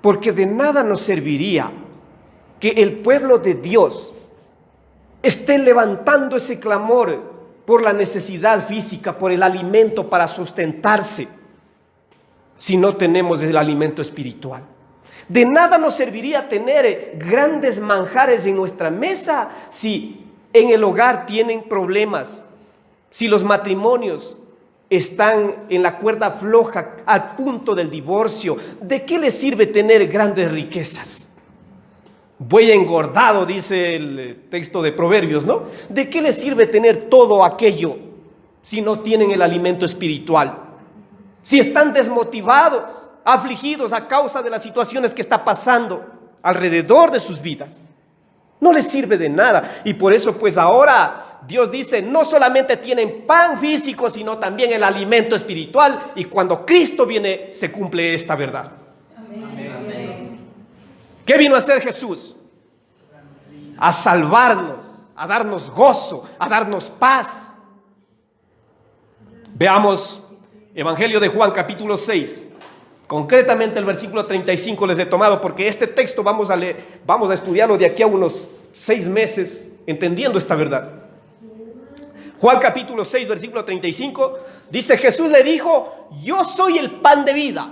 Speaker 1: Porque de nada nos serviría que el pueblo de Dios esté levantando ese clamor por la necesidad física, por el alimento para sustentarse, si no tenemos el alimento espiritual. De nada nos serviría tener grandes manjares en nuestra mesa si en el hogar tienen problemas, si los matrimonios están en la cuerda floja al punto del divorcio. ¿De qué les sirve tener grandes riquezas? Buey engordado, dice el texto de Proverbios, ¿no? ¿De qué les sirve tener todo aquello si no tienen el alimento espiritual? Si están desmotivados, afligidos a causa de las situaciones que está pasando alrededor de sus vidas, no les sirve de nada. Y por eso pues ahora Dios dice, no solamente tienen pan físico, sino también el alimento espiritual. Y cuando Cristo viene, se cumple esta verdad. Amén. ¿Qué vino a hacer Jesús? A salvarnos, a darnos gozo, a darnos paz. Veamos Evangelio de Juan capítulo 6. Concretamente el versículo 35 les he tomado porque este texto vamos a estudiarlo de aquí a unos 6 meses entendiendo esta verdad. Juan capítulo 6 versículo 35 dice: Jesús le dijo: yo soy el pan de vida.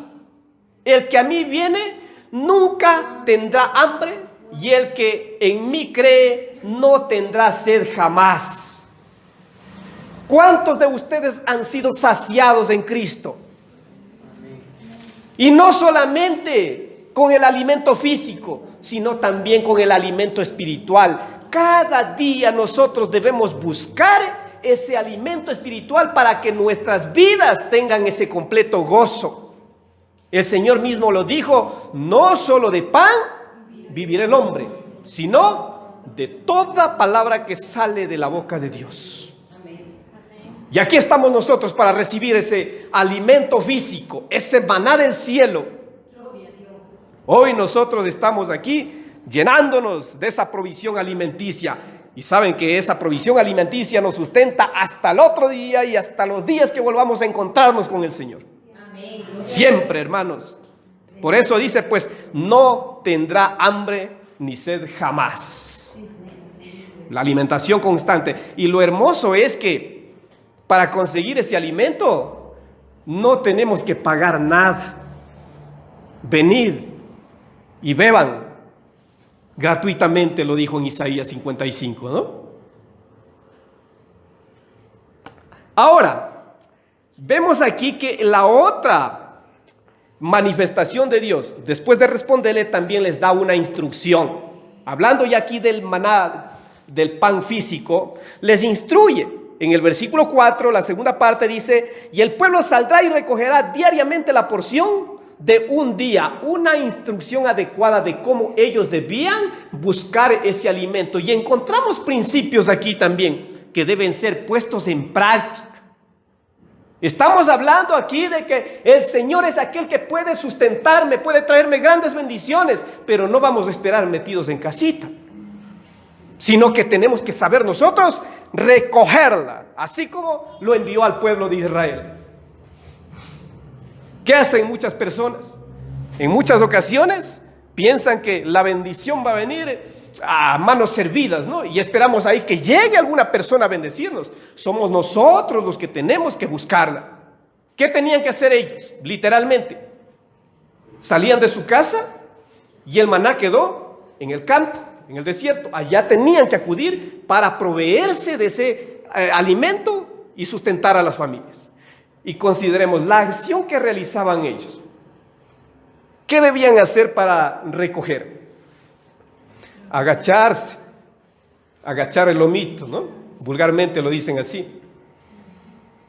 Speaker 1: El que a mí viene nunca tendrá hambre, y el que en mí cree no tendrá sed jamás. ¿Cuántos de ustedes han sido saciados en Cristo? Y no solamente con el alimento físico, sino también con el alimento espiritual. Cada día nosotros debemos buscar ese alimento espiritual para que nuestras vidas tengan ese completo gozo. El Señor mismo lo dijo: no solo de pan vivirá el hombre, sino de toda palabra que sale de la boca de Dios. Y aquí estamos nosotros para recibir ese alimento físico, ese maná del cielo. Hoy nosotros estamos aquí llenándonos de esa provisión alimenticia. Y saben que esa provisión alimenticia nos sustenta hasta el otro día y hasta los días que volvamos a encontrarnos con el Señor. Siempre, hermanos. Por eso dice, pues, no tendrá hambre ni sed jamás. La alimentación constante. Y lo hermoso es que para conseguir ese alimento no tenemos que pagar nada. Venid y beban gratuitamente, lo dijo en Isaías 55, ¿no? Ahora, vemos aquí que la otra manifestación de Dios, después de responderle, también les da una instrucción. Hablando ya aquí del maná, del pan físico, les instruye. En el versículo 4, la segunda parte dice: y el pueblo saldrá y recogerá diariamente la porción de un día. Una instrucción adecuada de cómo ellos debían buscar ese alimento. Y encontramos principios aquí también que deben ser puestos en práctica. Estamos hablando aquí de que el Señor es aquel que puede sustentarme, puede traerme grandes bendiciones, pero no vamos a esperar metidos en casita, sino que tenemos que saber nosotros recogerla, así como lo envió al pueblo de Israel. ¿Qué hacen muchas personas? En muchas ocasiones piensan que la bendición va a venir a manos servidas, ¿no? Y esperamos ahí que llegue alguna persona a bendecirnos. Somos nosotros los que tenemos que buscarla. ¿Qué tenían que hacer ellos? Literalmente, salían de su casa y el maná quedó en el campo, en el desierto. Allá tenían que acudir para proveerse de ese alimento y sustentar a las familias. Y consideremos la acción que realizaban ellos. ¿Qué debían hacer para recoger? Agacharse, agachar el lomito, ¿no? Vulgarmente lo dicen así.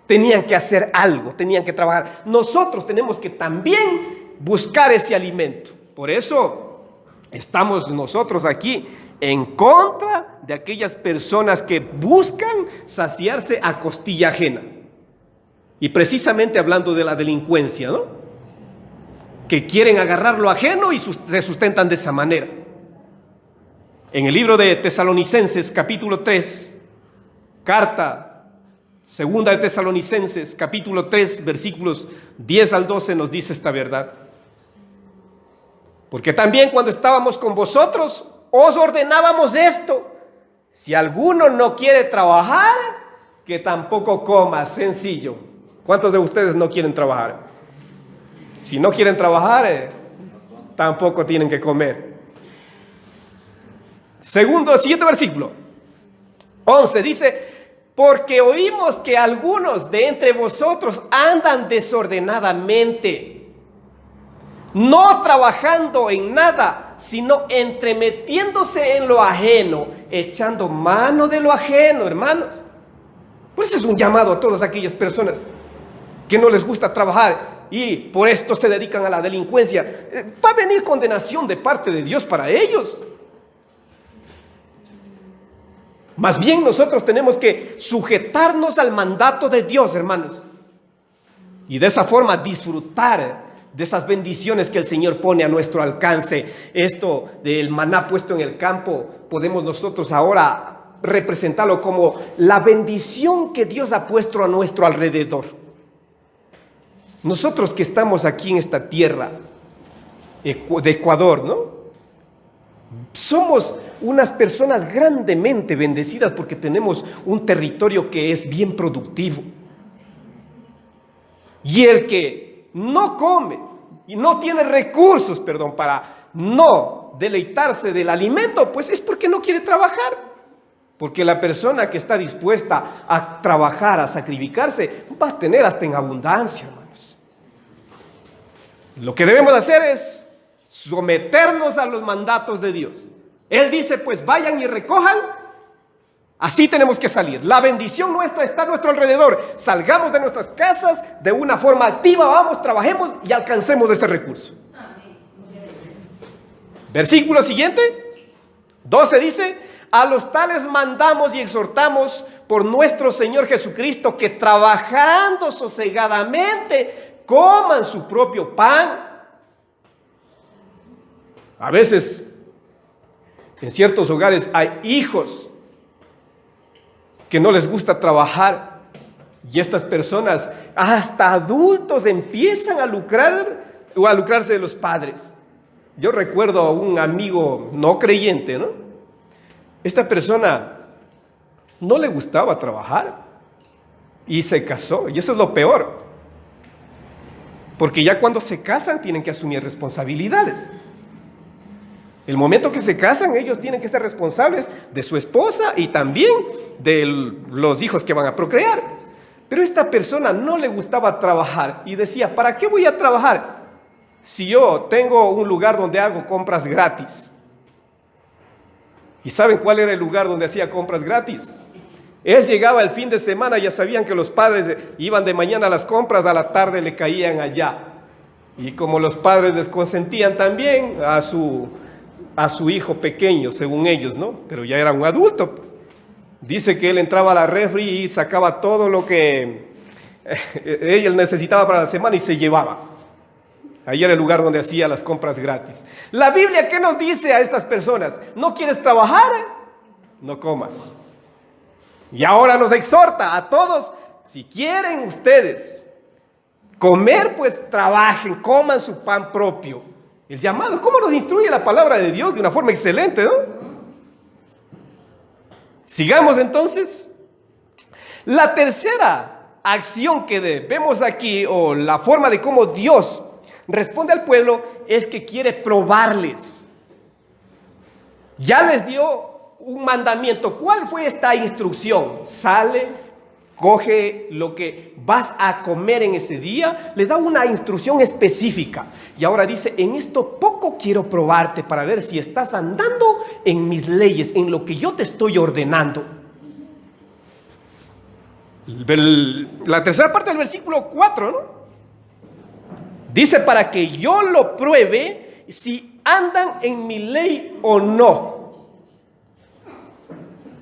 Speaker 1: Tenían que hacer algo, tenían que trabajar. Nosotros tenemos que también buscar ese alimento. Por eso estamos nosotros aquí en contra de aquellas personas que buscan saciarse a costilla ajena. Y precisamente hablando de la delincuencia, ¿no? Que quieren agarrar lo ajeno y se sustentan de esa manera. En el libro de Tesalonicenses, capítulo 3, carta segunda de Tesalonicenses, capítulo 3, versículos 10 al 12, nos dice esta verdad. Porque también cuando estábamos con vosotros, os ordenábamos esto: si alguno no quiere trabajar, que tampoco coma. Sencillo. ¿Cuántos de ustedes no quieren trabajar? Si no quieren trabajar, tampoco tienen que comer. Siguiente versículo, 11, dice: porque oímos que algunos de entre vosotros andan desordenadamente, no trabajando en nada, sino entremetiéndose en lo ajeno, echando mano de lo ajeno, hermanos. Por eso es un llamado a todas aquellas personas que no les gusta trabajar y por esto se dedican a la delincuencia. Va a venir condenación de parte de Dios para ellos. Más bien nosotros tenemos que sujetarnos al mandato de Dios, hermanos, y de esa forma disfrutar de esas bendiciones que el Señor pone a nuestro alcance. Esto del maná puesto en el campo, podemos nosotros ahora representarlo como la bendición que Dios ha puesto a nuestro alrededor. Nosotros que estamos aquí en esta tierra de Ecuador, ¿no? Somos unas personas grandemente bendecidas porque tenemos un territorio que es bien productivo. Y el que no come y no tiene recursos, para no deleitarse del alimento, pues es porque no quiere trabajar. Porque la persona que está dispuesta a trabajar, a sacrificarse, va a tener hasta en abundancia, hermanos. Lo que debemos hacer es someternos a los mandatos de Dios. Él dice, pues vayan y recojan. Así tenemos que salir. La bendición nuestra está a nuestro alrededor. Salgamos de nuestras casas de una forma activa, vamos, trabajemos y alcancemos ese recurso. Versículo siguiente, 12 dice: a los tales mandamos y exhortamos por nuestro Señor Jesucristo, que trabajando sosegadamente coman su propio pan. A veces en ciertos hogares hay hijos que no les gusta trabajar y estas personas, hasta adultos, empiezan a lucrar o a lucrarse de los padres. Yo recuerdo a un amigo no creyente, ¿no? Esta persona no le gustaba trabajar y se casó, y eso es lo peor, porque ya cuando se casan tienen que asumir responsabilidades. El momento que se casan, ellos tienen que ser responsables de su esposa y también de los hijos que van a procrear. Pero esta persona no le gustaba trabajar y decía, ¿para qué voy a trabajar si yo tengo un lugar donde hago compras gratis? ¿Y saben cuál era el lugar donde hacía compras gratis? Él llegaba el fin de semana, ya sabían que los padres iban de mañana a las compras, a la tarde le caían allá. Y como los padres les consentían también a su hijo pequeño, según ellos, ¿no? Pero ya era un adulto, pues. Dice que él entraba a la refri y sacaba todo lo que él necesitaba para la semana y se llevaba. Ahí era el lugar donde hacía las compras gratis. La Biblia, ¿qué nos dice a estas personas? ¿No quieres trabajar? No comas. Y ahora nos exhorta a todos, si quieren ustedes comer, pues trabajen, coman su pan propio. El llamado, ¿cómo nos instruye la palabra de Dios? De una forma excelente, ¿no? Sigamos entonces. La tercera acción que vemos aquí, o la forma de cómo Dios responde al pueblo, es que quiere probarles. Ya les dio un mandamiento. ¿Cuál fue esta instrucción? Sale, coge lo que vas a comer en ese día. Le da una instrucción específica. Y ahora dice, en esto poco quiero probarte para ver si estás andando en mis leyes, en lo que yo te estoy ordenando. La tercera parte del versículo 4, ¿no? Dice, para que yo lo pruebe si andan en mi ley o no.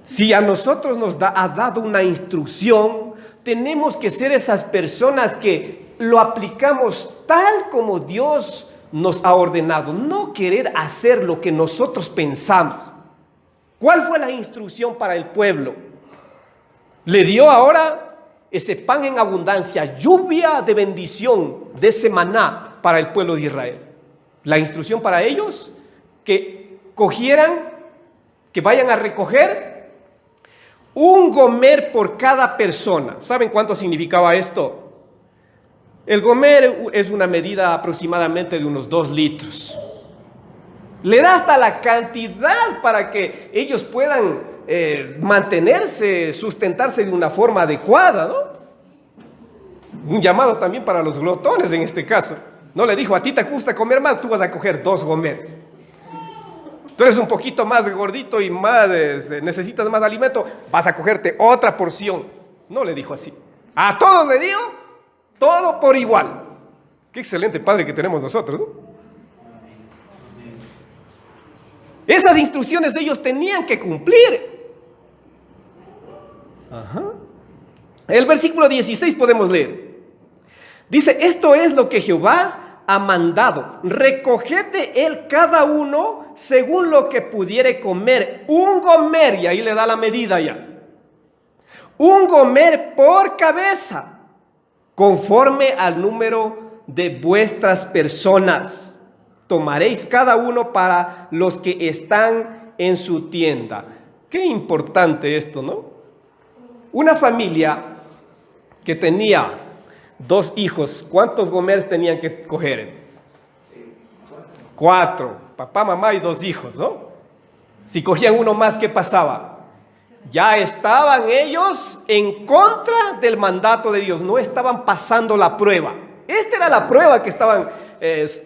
Speaker 1: Si a nosotros ha dado una instrucción, tenemos que ser esas personas que lo aplicamos tal como Dios nos ha ordenado, no querer hacer lo que nosotros pensamos. ¿Cuál fue la instrucción para el pueblo? Le dio ahora ese pan en abundancia, lluvia de bendición, de ese maná para el pueblo de Israel. La instrucción para ellos, que cogieran, que vayan a recoger un gomer por cada persona. ¿Saben cuánto significaba esto? El gomer es una medida aproximadamente de unos 2 litros. Le da hasta la cantidad para que ellos puedan mantenerse, sustentarse de una forma adecuada, ¿no? Un llamado también para los glotones en este caso. No le dijo, a ti te gusta comer más, tú vas a coger 2 gomeres. Tú eres un poquito más gordito y más necesitas más alimento, vas a cogerte otra porción. No le dijo así. A todos le digo, todo por igual. Qué excelente padre que tenemos nosotros, ¿no? Esas instrucciones ellos tenían que cumplir. El versículo 16 podemos leer. Dice, esto es lo que Jehová ha mandado. Recogete él cada uno según lo que pudiere comer. Un gomer, y ahí le da la medida ya. Un gomer por cabeza, conforme al número de vuestras personas. Tomaréis cada uno para los que están en su tienda. Qué importante esto, ¿no? Una familia que tenía 2 hijos, ¿cuántos gomers tenían que coger? 4, papá, mamá y 2 hijos, ¿no? Si cogían uno más, ¿qué pasaba? Ya estaban ellos en contra del mandato de Dios, no estaban pasando la prueba. Esta era la prueba que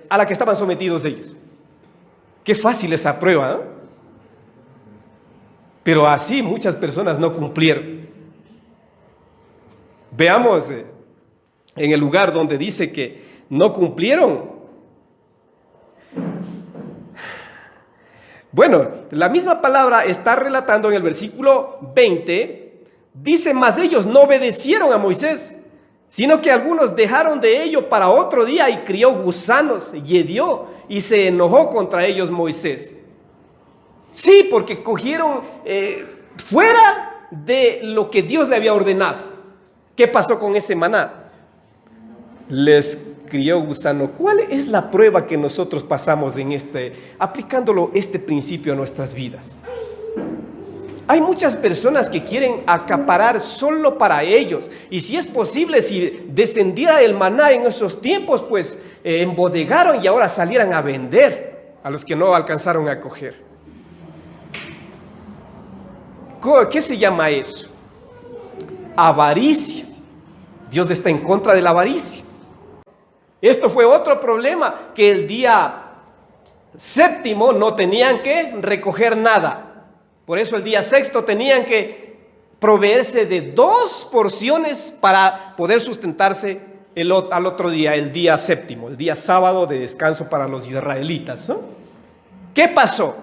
Speaker 1: a la que estaban sometidos ellos. Qué fácil esa prueba, ¿no? Pero así muchas personas no cumplieron. Veamos en el lugar donde dice que no cumplieron. Bueno, la misma palabra está relatando en el versículo 20. Dice, mas ellos no obedecieron a Moisés, sino que algunos dejaron de ello para otro día y crió gusanos y hedió y se enojó contra ellos Moisés. Sí, porque cogieron fuera de lo que Dios le había ordenado. ¿Qué pasó con ese maná? Les crió gusano. ¿Cuál es la prueba que nosotros pasamos aplicándolo este principio a nuestras vidas? Hay muchas personas que quieren acaparar solo para ellos. Y si es posible, si descendiera el maná en esos tiempos, pues embodegaron y ahora salieran a vender a los que no alcanzaron a coger. ¿Qué se llama eso? Avaricia. Dios está en contra de la avaricia. Esto fue otro problema, que el día séptimo no tenían que recoger nada. Por eso el día sexto tenían que proveerse de 2 porciones para poder sustentarse al otro día, el día séptimo, el día sábado de descanso para los israelitas, ¿no? ¿Qué pasó?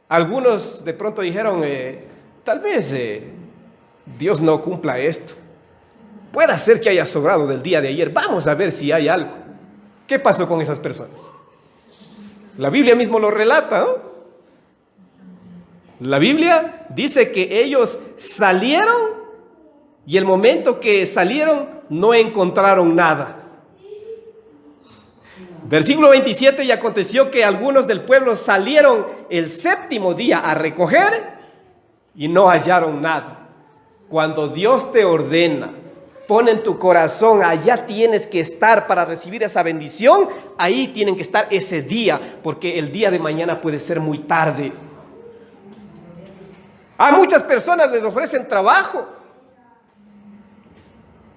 Speaker 1: Algunos de pronto dijeron, tal vez Dios no cumpla esto. Puede ser que haya sobrado del día de ayer. Vamos a ver si hay algo. ¿Qué pasó con esas personas? La Biblia mismo lo relata, ¿no? La Biblia dice que ellos salieron y el momento que salieron no encontraron nada. Versículo 27, y aconteció que algunos del pueblo salieron el séptimo día a recoger y no hallaron nada. Cuando Dios te ordena, pone en tu corazón, allá tienes que estar para recibir esa bendición, ahí tienen que estar ese día, porque el día de mañana puede ser muy tarde. A muchas personas les ofrecen trabajo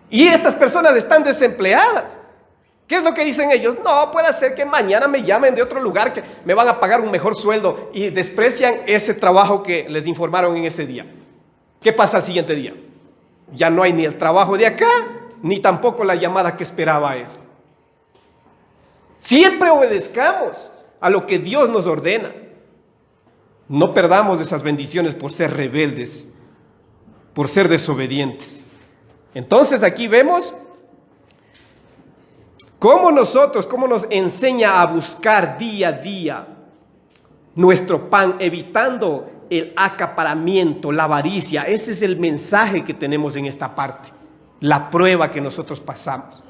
Speaker 1: y estas personas están desempleadas. ¿Qué es lo que dicen ellos? No, puede ser que mañana me llamen de otro lugar que me van a pagar un mejor sueldo, y desprecian ese trabajo que les informaron en ese día. ¿Qué pasa al siguiente día? Ya no hay ni el trabajo de acá, ni tampoco la llamada que esperaba él. Siempre obedezcamos a lo que Dios nos ordena. No perdamos esas bendiciones por ser rebeldes, por ser desobedientes. Entonces aquí vemos cómo nos enseña a buscar día a día nuestro pan, evitando el acaparamiento, la avaricia. Ese es el mensaje que tenemos en esta parte, la prueba que nosotros pasamos.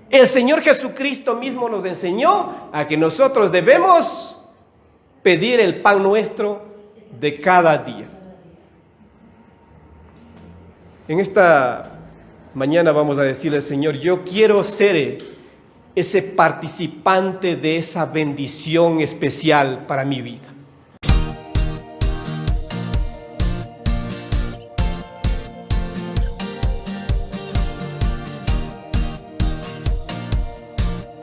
Speaker 1: El Señor Jesucristo mismo nos enseñó a que nosotros debemos pedir el pan nuestro de cada día. En esta mañana vamos a decirle al Señor, yo quiero ser ese participante de esa bendición especial para mi vida.